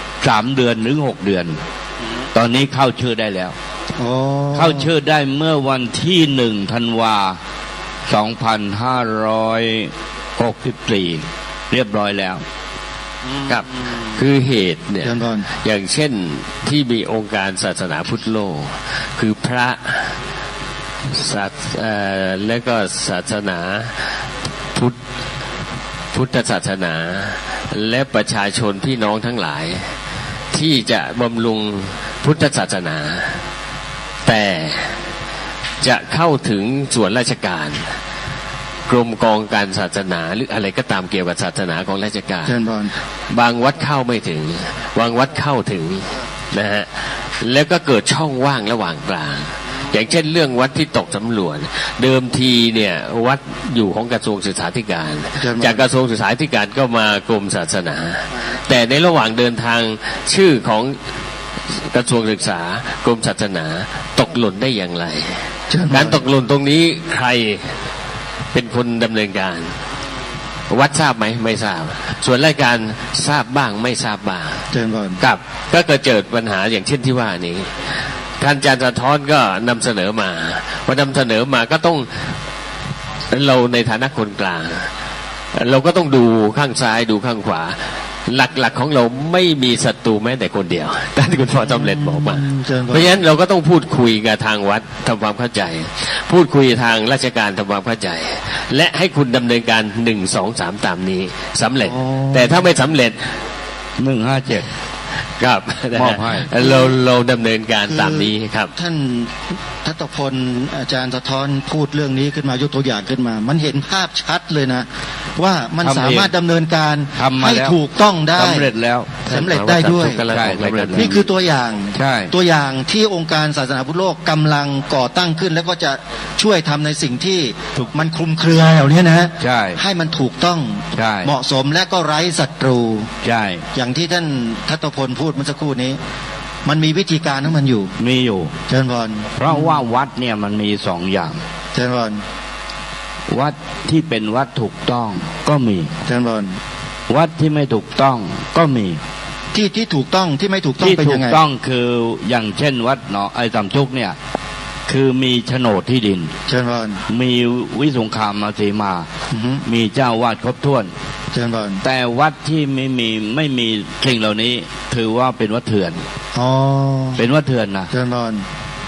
3 เดือนหรือ6 เดือน ตอนนี้เข้าชื่อได้แล้ว โอ้ เข้าชื่อได้เมื่อวันที่1 ธันวา 2564 เรียบร้อยแล้ว ครับ คือเหตุเนี่ย เชิญพร อย่างเช่นที่มีองค์การศาสนาพุทธโลก คือพระและก็ศาสนาพุทธศาสนา และประชาชนพี่น้องทั้งหลาย ที่จะบำรุงพุทธศาสนา แต่จะเข้าถึงส่วนราชการกรมกองการศาสนาหรืออะไรก็ตามเกี่ยวกับศาสนาของราชการ เชิญพร บางวัดเข้าไม่ถึงบางวัดเข้าถึงนะฮะ แล้วก็เกิดช่องว่างระหว่างกลาง อย่างเช่นเรื่องวัดที่ตกสำรวจเดิมทีเนี่ยวัดอยู่ของกระทรวงศึกษาธิการจากกระทรวงศึกษาธิการก็มากรมศาสนา แต่ในระหว่างเดินทางชื่อของกระทรวงศึกษากรมศาสนาตกหล่นได้อย่างไรการตกหล่นตรงนี้ใครเป็นคนดำเนินการวัดทราบไหมไม่ทราบส่วนรายการทราบบ้างไม่ทราบบ้างกับก็เกิดปัญหาอย่างเช่นที่ว่านี้ท่านอาจารย์สะท้อนก็นำเสนอมาพอนำเสนอมาก็ต้องเราในฐานะคนกลางเราก็ต้องดูข้างซ้ายดูข้างขวาหลักๆของเราไม่มีศัตรูแม้แต่คนเดียวท่านคุณพ่อสำเร็จบอกมาเพราะฉะนั้นเราก็ต้องพูดคุยกับทางวัดทำความเข้าใจพูดคุยทางราชการทำความเข้าใจและให้คุณดำเนินการ1 2 3ตามนี้สำเร็จแต่ถ้าไม่สำเร็จ157ครับมอบให้เราดำเนินการตามนี้ครับท่านทัตพลอาจารย์สะท้อนพูดเรื่องนี้ขึ้นมายกตัวอย่างขึ้นมามันเห็นภาพชัดเลยนะว่ามันสามารถดำเนินการให้ถูกต้องได้สำเร็จได้ด้วยนี่คือตัวอย่างตัวอย่างที่องค์การศาสนาพุทธโลกกำลังก่อตั้งขึ้นแล้วก็จะช่วยทำในสิ่งที่มันคลุมเครือเหล่านี้นะให้มันถูกต้องเหมาะสมและก็ไร้ศัตรูอย่างที่ท่านทัตพลพูดเมื่อสักครู่นี้มันมีวิธีการของมันอยู่เชิญพรเพราะว่าวัดเนี่ยมันมี2 อย่างเชิญพรวัดที่เป็นวัดถูกต้องก็มีเชิญพรวัดที่ไม่ถูกต้องก็มีที่ถูกต้องที่ไม่ถูกต้องเป็นยังไงที่ถูกต้องคืออย่างเช่นวัดหนองไอ้สำชุกเนี่ยคือมีโฉนดที่ดินเชิญพรมีวิสุงคามมาสีมามีเจ้าวาดครบถ้วนเชิญพรแต่วัดที่ไม่มีสิ่งเหล่านี้ถือว่าเป็นวัดเถื่อนเป็นวัดเถื่อนนะเชิญพร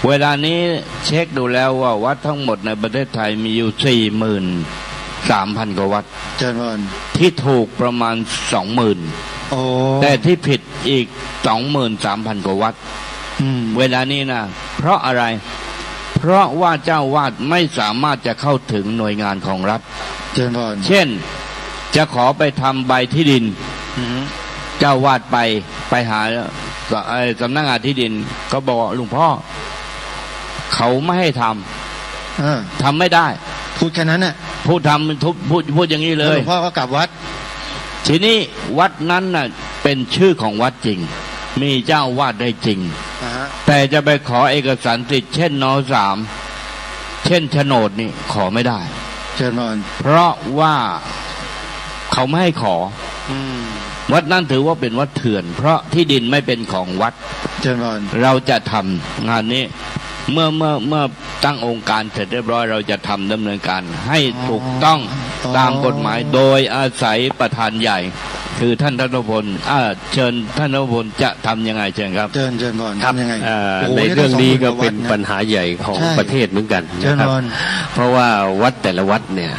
เวลานี้เช็คดูแล้วว่าวัดทั้งหมดในประเทศไทยมีอยู่ 43,000 กว่าวัดเชิญพรที่ถูกประมาณ 20,000แต่ที่ผิดอีก 23,000 กว่าวัดเวลานี้นะเพราะอะไรเพราะว่าเจ้าวาดไม่สามารถจะเข้าถึงหน่วยงานของรัฐเชิญพรเช่นจะขอไปทำใบที่ดินเจ้าวาดไปหาสำนักงานที่ดินก็บอกหลวงพ่อเขาไม่ให้ทำไม่ได้พูดแค่นั้นน่ะพูดอย่างนี้เลยหลวงพ่อก็กลับวัดทีนี้วัดนั้นน่ะเป็นชื่อของวัดจริงมีเจ้าวาดได้จริงแต่จะไปขอเอกสารสิทธิ์เช่นน.3 เช่นโฉนดนี่ขอไม่ได้เชิญพรเพราะว่าเขาไม่ให้ขอวัดนั้นถือว่าเป็นวัดเถื่อนเพราะที่ดินไม่เป็นของวัดเชิญพรเราจะทำงานนี้เมื่อตั้งองค์การเสร็จเรียบร้อยเราจะทำดำเนินการให้ถูกต้องตามกฎหมายโดยอาศัยประธานใหญ่คือท่านทัตพลเชิญท่านทัตพลจะทำยังไงเชิญครับเชิญพรทำยังไงในเรื่องนี้ก็เป็นปัญหาใหญ่ของประเทศเหมือนกันนะครับเพราะว่าวัดแต่ละวัดเนี่ย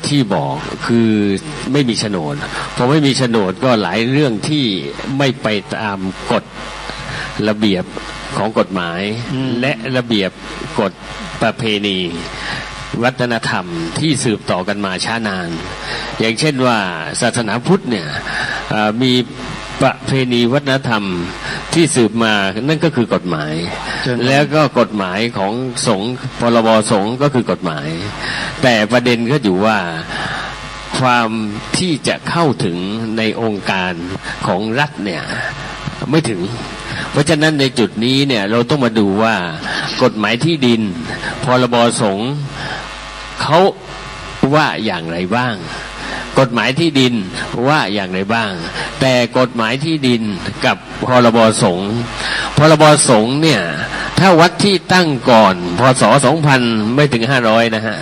ที่บอกคือไม่มีโฉนดพอไม่มีโฉนดก็หลายเรื่องที่ไม่ไปตามกฎระเบียบของกฎหมายและระเบียบกฎประเพณีวัฒนธรรมที่สืบต่อกันมาช้านานอย่างเช่นว่าศาสนาพุทธเนี่ยมีประเพณีวัฒนธรรมที่สืบมานั่นก็คือกฎหมายแล้วก็กฎหมายของสงฆ์พรบสงฆ์ก็คือกฎหมายแต่ประเด็นก็อยู่ว่าความที่จะเข้าถึงในองค์การของรัฐเนี่ยไม่ถึงเพราะฉะนั้นในจุดนี้เนี่ยเราต้องมาดูว่ากฎหมายที่ดินพรบสงฆ์เขาว่าอย่างไรบ้างกฎหมายที่ดินว่าอย่างไรบ้างแต่กฎหมายที่ดินกับพรบสงฆ์พรบสงฆ์เนี่ยถ้าวัดที่ตั้งก่อนพศ2000ไม่ถึง500นะฮะ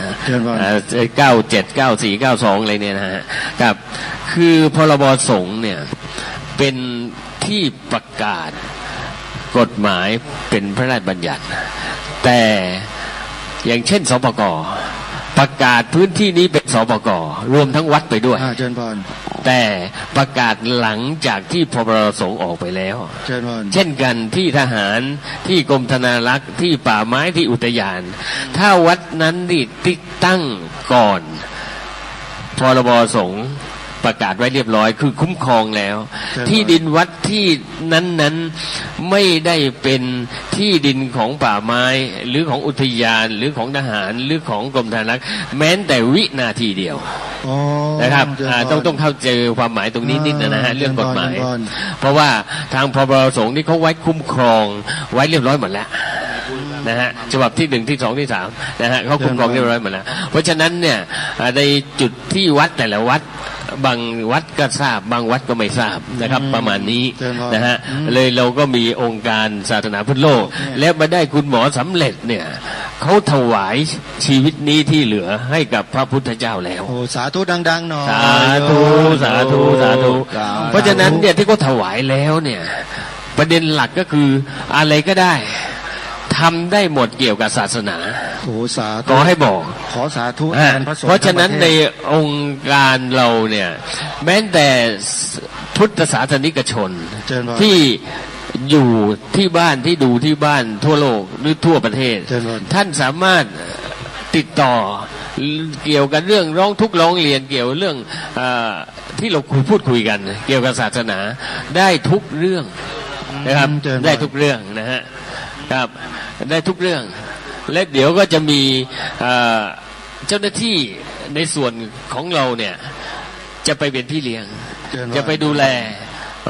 97 94 92อะไรเนี่ยนะฮะกับคือพรบสงฆ์เนี่ยเป็นที่ประกาศกฎหมายเป็นพระราชบัญญัติแต่อย่างเช่นสปก.ประกาศพื้นที่นี้เป็นสปก.รวมทั้งวัดไปด้วยเชิญพรแต่ประกาศหลังจากที่พรบสงฆ์ออกไปแล้วเชิญพรเช่นกันที่ทหารที่กรมธนารักษ์ที่ป่าไม้ที่อุทยานถ้าวัดนั้นที่ตั้งก่อนพรบสงฆ์ประกาศไว้เรียบร้อยคือคุ้มครองแล้วที่ดินวัดที่นั้น ไม่ได้เป็นที่ดินของป่าไม้หรือของอุทยานหรือของทหารหรือของกรมธนารักษ์แม้แต่วินาทีเดียวนะครับต้องเข้าใจความหมายตรงนี้นิดนะฮะเรื่องกฎหมายเพราะว่าทางพบสงฆ์นี่เขาไว้คุ้มครองไว้เรียบร้อยหมดแล้วนะฮะฉบับที่1ที่2ที่3นะฮะเขาคุ้มครองเรียบร้อยหมดแล้วเพราะฉะนั้นเนี่ยในจุดที่วัดแต่ละวัดบางวัดก็ทราบบางวัดก็ไม่ทราบนะครับประมาณนี้นะฮะเลยเราก็มีองค์การศาสนาพุทธโลกและมาได้คุณหมอสำเร็จเนี่ยเขาถวายชีวิตนี้ที่เหลือให้กับพระพุทธเจ้าแล้วโอ้สาธุดังๆหน่อยสาธุสาธุสาธุเพราะฉะนั้นเนี่ยที่เขาถวายแล้วเนี่ยประเด็นหลักก็คืออะไรก็ได้ทำได้หมดเกี่ยวกับศาสนาโอ้สาธุขอให้บอกขอสาธุเพราะฉะนั้นในองค์การเราเนี่ยแม้แต่พุทธศาสนิกชนที่อยู่ที่บ้านที่ดูที่บ้านทั่วโลกหรือทั่วประเทศท่านสามารถติดต่อเกี่ยวกับเรื่องร้องทุกข์ร้องเรียนเกี่ยวเรื่องที่เราพูดคุยกันเกี่ยวกับศาสนาได้ทุกเรื่องนะครับได้ทุกเรื่องนะฮะครับได้ทุกเรื่องและเดี๋ยวก็จะมีเจ้าหน้าที่ในส่วนของเราเนี่ยจะไปเป็นพี่เลี้ยงจะไปดูแล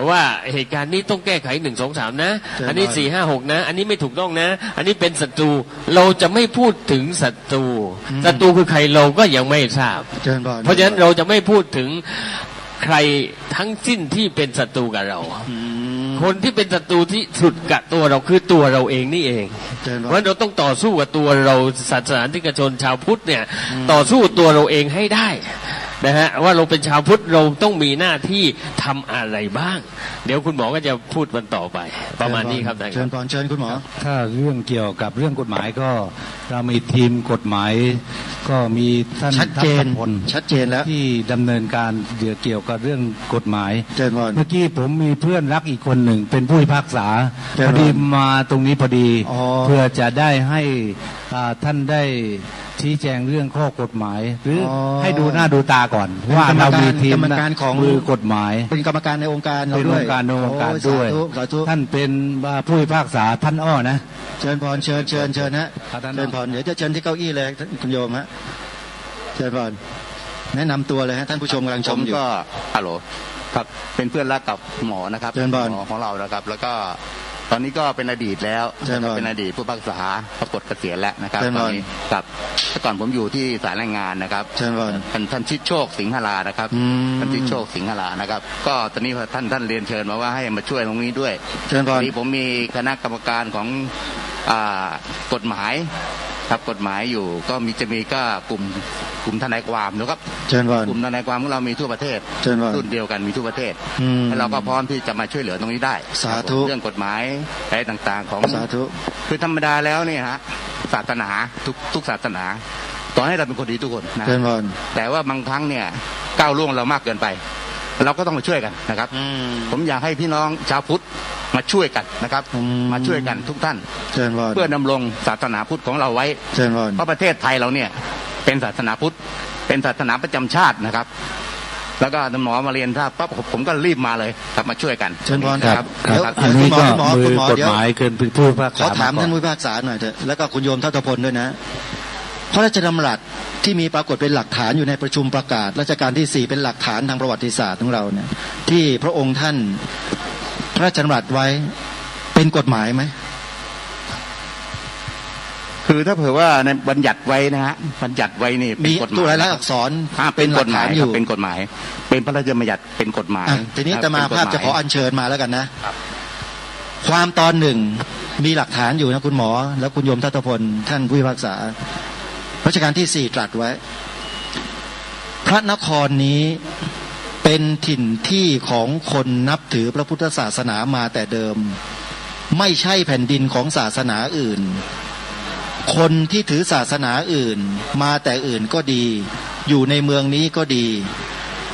ว่าเหตุการณ์นี้ต้องแก้ไข1 2 3นะอันนี้4 5 6นะอันนี้ไม่ถูกต้องนะอันนี้เป็นศัตรูเราจะไม่พูดถึงศัตรูคือใครเราก็ยังไม่ทราบเพราะฉะนั้นเราจะไม่พูดถึงใครทั้งสิ้นที่เป็นศัตรูกับเราคนที่เป็นศัตรูที่สุดกับตัวเราคือตัวเราเองนี่เองเพราะเราต้องต่อสู้กับตัวเราศาสนานิกชนชาวพุทธเนี่ยต่อสู้ตัวเราเองให้ได้นะฮะว่าเราเป็นชาวพุทธเราต้องมีหน้าที่ทำอะไรบ้างเดี๋ยวคุณหมอก็จะพูดวันต่อไปประมาณนี้ครับเชิญก่อนเชิญคุณหมอถ้าเรื่องเกี่ยวกับเรื่องกฎหมายก็เรามีทีมกฎหมายก็มีท่านชัดเจนแล้วที่ดำเนินการเกี่ยวกับเรื่องกฎหมายเมื่อกี้ผมมีเพื่อนรักอีกคนหนึ่งเป็นผู้พิพากษาพอดีมาตรงนี้พอดีเพื่อจะได้ให้ท่านได้ชี้แจงเรื่องข้อกฎหมายหรือให้ดูหน้าดูตาก่อนว่าเรามีทีมมือกฎหมายเป็นกรรมการในองค์การเป็นองค์การในองค์การด้วยท่านเป็นผู้พิพากษาท่านอ้อนะเชิญพรเชิญฮะเชิญพรเดี๋ยวจะเชิญที่เก้าอี้เลยคุณโยมฮะเชิญพรแนะนำตัวเลยฮะท่านผู้ชมกำลังชมอยู่ก็ฮัลโหลครับเป็นเพื่อนรักกับหมอนะครับหมอของเรานะครับแล้วก็ตอนนี้ก็เป็นอดีตแล้วเป็นอดีตผู้พิพากษาปรากฏเกษียณแล้วนะครับตอนนี้กับก่อนผมอยู่ที่ศาลแรงงานนะครับท่านชิดโชคสิงหรานะครับท่านชิดโชคสิงหรานะครับก็ตอนนี้ท่านเรียนเชิญมาว่าให้มาช่วยตรงนี้ด้วยตอนนี้ผมมีคณะกรรมการของกฎหมายครับกฎหมายอยู่ก็จะมีก็กลุ่มทนายความนะครับกลุ่มทนายความของเรามีทั่วประเทศรุ่นเดียวกันมีทั่วประเทศแล้วเราก็พร้อมที่จะมาช่วยเหลือตรงนี้ได้สาธุเรื่องกฎหมายอะไรต่างๆของสาธุคือธรรมดาแล้วเนี่ยฮะศาสนาทุกศาสนาต่อให้เราเป็นคนดีทุกคนนะแต่ว่าบางครั้งเนี่ยก้าวล่วงเรามากเกินไปเราก็ต้องมาช่วยกันนะครับผมอยากให้พี่น้องชาวพุทธมาช่วยกันนะครับมาช่วยกันทุกท่านเพื่อดำรงศาสนาพุทธของเราไว้เพราะประเทศไทยเราเนี่ยเป็นศาสนาพุทธเป็นศาสนาประจำชาตินะครับแล้วก็หมอมาเรียนถ้าปั๊บผมก็รีบมาเลยครับมาช่วยกันเชิญพรครับอันนี้ก็มือกฎหมายเกินผู้พิพากษาขอถามท่านผู้พิพากษาหน่อยเถอะแล้วก็คุณโยมทัตพลด้วยนะพระราชดำรัสที่มีปรากฏเป็นหลักฐานอยู่ในประชุมประกาศรัชกาลที่4เป็นหลักฐานทางประวัติศาสตร์ของเราเนี่ยที่พระองค์ท่านพระราชดำรัสไว้เป็นกฎหมายไหมคือถ้าเผื่อว่าในบัญญัติไว้นะฮะบัญญัติไว้นี่มีตัวลายลักษณ์อักษรเป็นกฎหมายอยู่เป็นกฎหมายเป็นพระราชบัญญัติเป็นกฎหมายทีนี้จะมาภาพจะขออัญเชิญมาแล้วกันนะความตอนหนึ่งมีหลักฐานอยู่นะคุณหมอแล้วคุณโยมทัตพลท่านผู้พิพากษารัชกาลที่4ตรัสไว้พระนครนี้เป็นถิ่นที่ของคนนับถือพระพุทธศาสนามาแต่เดิมไม่ใช่แผ่นดินของศาสนาอื่นคนที่ถือศาสนาอื่นมาแต่อื่นก็ดีอยู่ในเมืองนี้ก็ดี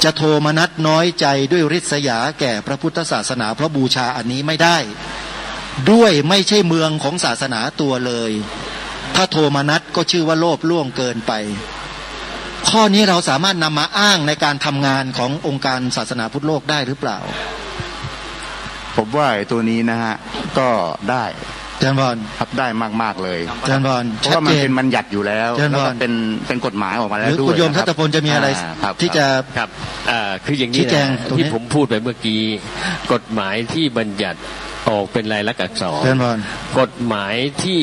จะโทมนัสน้อยใจด้วยริษยาแก่พระพุทธศาสนาเพราะบูชาอันนี้ไม่ได้ด้วยไม่ใช่เมืองของศาสนาตัวเลยถ้าโทมนัสก็ชื่อว่าโลภล่วงเกินไปข้อนี้เราสามารถนำมาอ้างในการทำงานขององค์การศาสนาพุทธโลกได้หรือเปล่า ผมว่าตัวนี้นะฮะก็ได้เจริญพรครับได้มากๆเลยเจริญพรเพราะว่ามันเป็นบัญญัติอยู่แล้วแล้วก็เป็นกฎหมายออกมาแล้วด้วยคุณโยมทัตพลจะมีอะไรที่จะครับคืออย่างนี้นะที่ผมพูดไปเมื่อกี้กฎหมายที่บัญญัติออกเป็นลายลักษณ์อักษรกฎหมายที่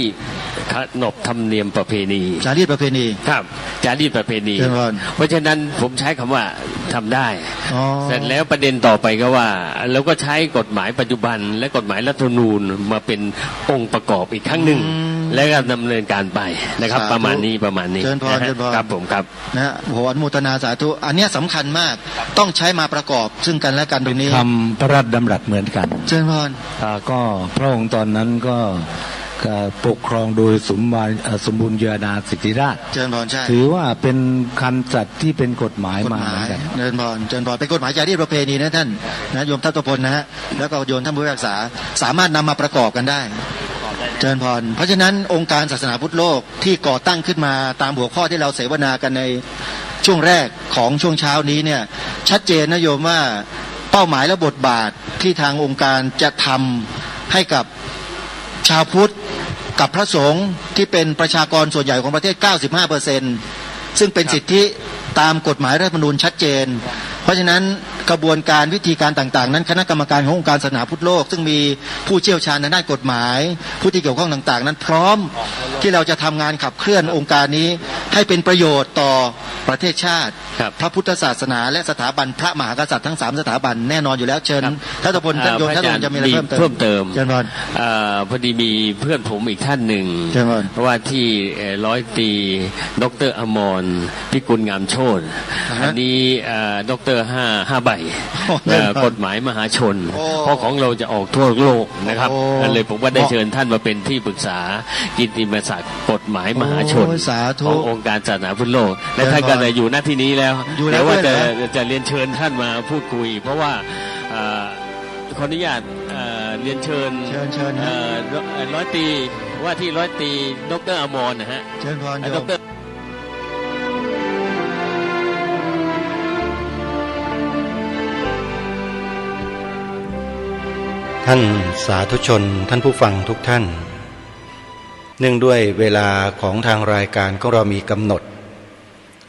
ขนบธรรมเนียมประเพณีจารีตประเพณีครับจารีตประเพณีเพราะฉะนั้นผมใช้คำว่าทำได้เสร็จแล้วประเด็นต่อไปก็ว่าแล้วก็ใช้กฎหมายปัจจุบันและกฎหมายรัฐธรรมนูญมาเป็นองค์ประกอบอีกครั้งหนึ่งและก็ดำเนินการไปนะครับประมาณนี้เชิญพรครับผมครับนะโหอนุโมทนาสาธุอันนี้สำคัญมากต้องใช้มาประกอบซึ่งกันและกันตรงนี้คำพระราชดำรัสเหมือนกันเชิญพรก็พระองค์ตอนนั้นก็ปกครองโดยสมบูรณ์ญาณาสิทธิราชเชิญพรใช่ถือว่าเป็นคำจัดที่เป็นกฎหมายมาเหมือนกันเชิญพรเป็นกฎหมายจารีตประเพณีนะท่านนะโยมทัตพลนะฮะแล้วก็โยมท่านผู้พิพากษาสามารถนำมาประกอบกันได้เจริญพรเพราะฉะนั้นองค์การศาสนาพุทธโลกที่ก่อตั้งขึ้นมาตามหัวข้อที่เราเสวนากันในช่วงแรกของช่วงเช้านี้เนี่ยชัดเจนนะโยมว่าเป้าหมายและบทบาทที่ทางองค์การจะทำให้กับชาวพุทธกับพระสงฆ์ที่เป็นประชากรส่วนใหญ่ของประเทศ 95% ซึ่งเป็นสิทธิตามกฎหมายรัฐธรรมนูญชัดเจนเพราะฉะนั้นกระบวนการวิธีการต่างๆนั้นคณะกรรมการขององค์การศาสนาพุทธโลกซึ่งมีผู้เชี่ยวชาญในด้านกฎหมายผู้ที่เกี่ยวข้องต่างๆนั้นพร้อมที่เราจะทำงานขับเคลื่อนองค์การนี้ให้เป็นประโยชน์ต่อประเทศชาติพระพุทธศาสนาและสถาบันพระมหากษัตริย์ทั้ง3สถาบันแน่นอนอยู่แล้วเชิญทัตพลท่านโยมท่านจะมีอะไรเพิ่มเติมเชิญพรพอดีมีเพื่อนผมอีกท่านหนึ่งเพราะว่าที่ร้อยตรีดร.อมรพิกุลงามโชติอันนี้ดร. 5 ใบกฎหมายมหาชนเพราะของเราจะออกทั่วโลกนะครับเลยผมว่าได้เชิญท่านมาเป็นที่ปรึกษากิตติมศักดิ์กฎหมายมหาชนขององค์การศาสนาพุทธโลกและท่านก็อยู่หน้าที่นี้แล้วเดี๋ยวว่าจะเรียนเชิญท่านมาพูดคุยเพราะว่าขออนุญาตเรียนเชิญร้อยตรีว่าที่ร้อยตรีดร.อมรนะฮะเชิญพรดร.ท่านสาธุชนท่านผู้ฟังทุกท่านเนื่องด้วยเวลาของทางรายการของเรามีกำหนด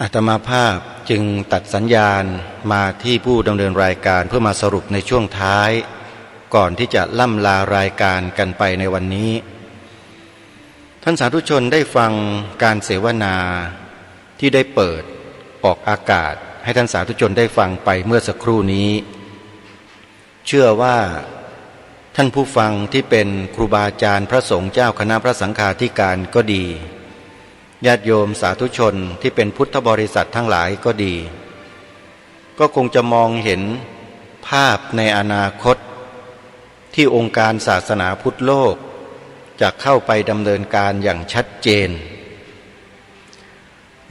อาตมาภาพจึงตัดสัญญาณมาที่ผู้ดำเนินรายการเพื่อมาสรุปในช่วงท้ายก่อนที่จะล่ำลารายการกันไปในวันนี้ท่านสาธุชนได้ฟังการเสวนาที่ได้เปิดออกอากาศให้ท่านสาธุชนได้ฟังไปเมื่อสักครู่นี้เชื่อว่าท่านผู้ฟังที่เป็นครูบาอาจารย์พระสงฆ์เจ้าคณะพระสังฆาธิการก็ดีญาติโยมสาธุชนที่เป็นพุทธบริษัททั้งหลายก็ดีก็คงจะมองเห็นภาพในอนาคตที่องค์การศาสนาพุทธโลกจะเข้าไปดำเนินการอย่างชัดเจน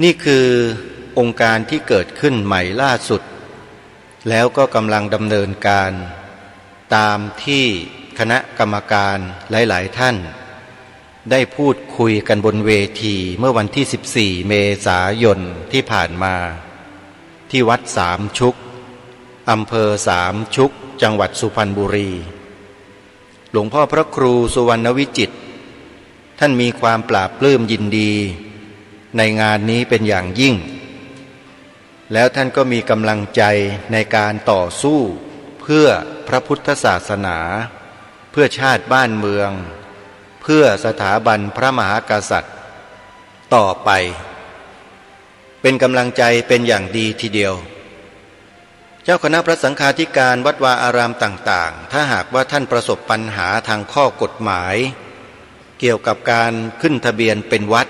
นี่คือองค์การที่เกิดขึ้นใหม่ล่าสุดแล้วก็กำลังดำเนินการตามที่คณะกรรมการหลายๆท่านได้พูดคุยกันบนเวทีเมื่อวันที่14 เมษายนที่ผ่านมาที่วัดสามชุกอำเภอสามชุกจังหวัดสุพรรณบุรีหลวงพ่อพระครูสุวรรณวิจิตรท่านมีความปราบปลื้มยินดีในงานนี้เป็นอย่างยิ่งแล้วท่านก็มีกำลังใจในการต่อสู้เพื่อพระพุทธศาสนาเพื่อชาติบ้านเมืองเพื่อสถาบันพระมหากษัตริย์ต่อไปเป็นกำลังใจเป็นอย่างดีทีเดียวเจ้าคณะพระสังฆาธิการวัดวาอารามต่างๆถ้าหากว่าท่านประสบปัญหาทางข้อกฎหมายเกี่ยวกับการขึ้นทะเบียนเป็นวัด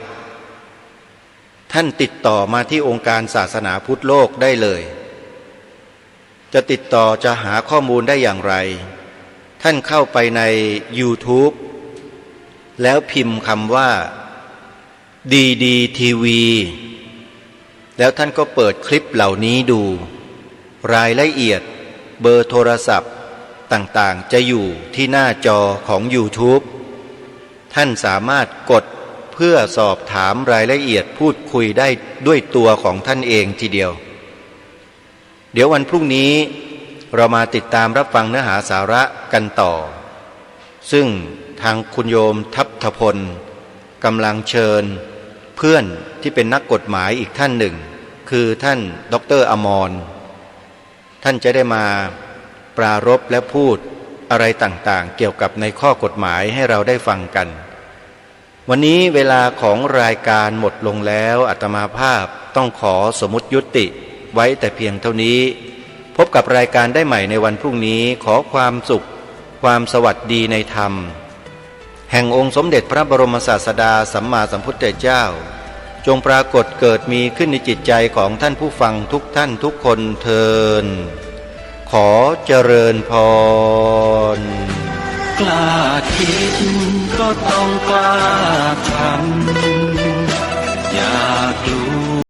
ท่านติดต่อมาที่องค์การศาสนาพุทธโลกได้เลยจะติดต่อจะหาข้อมูลได้อย่างไรท่านเข้าไปใน YouTube แล้วพิมพ์คำว่าดีทีวีแล้วท่านก็เปิดคลิปเหล่านี้ดูรายละเอียดเบอร์โทรศัพท์ต่างๆจะอยู่ที่หน้าจอของ YouTube ท่านสามารถกดเพื่อสอบถามรายละเอียดพูดคุยได้ด้วยตัวของท่านเองทีเดียวเดี๋ยววันพรุ่งนี้ เรามาติดตามรับฟังเนื้อหาสาระกันต่อซึ่งทางคุณโยมทัพทพลกำลังเชิญเพื่อนที่เป็นนักกฎหมายอีกท่านหนึ่งคือท่านดร.อมรท่านจะได้มาปรารภและพูดอะไรต่างๆเกี่ยวกับในข้อกฎหมายให้เราได้ฟังกันวันนี้เวลาของรายการหมดลงแล้วอาตมาภาพต้องขอสมมุติยุติไว้แต่เพียงเท่านี้พบกับรายการได้ใหม่ในวันพรุ่งนี้ขอความสุขความสวัสดีในธรรมแห่งองค์สมเด็จพระบรมศาสดาสัมมาสัมพุทธเจ้าจงปรากฏเกิดมีขึ้นในจิตใจของท่านผู้ฟังทุกท่านทุกคนเทินขอเจริญพรกล้าคิดก็ต้องกล้าทำอย่ากลัว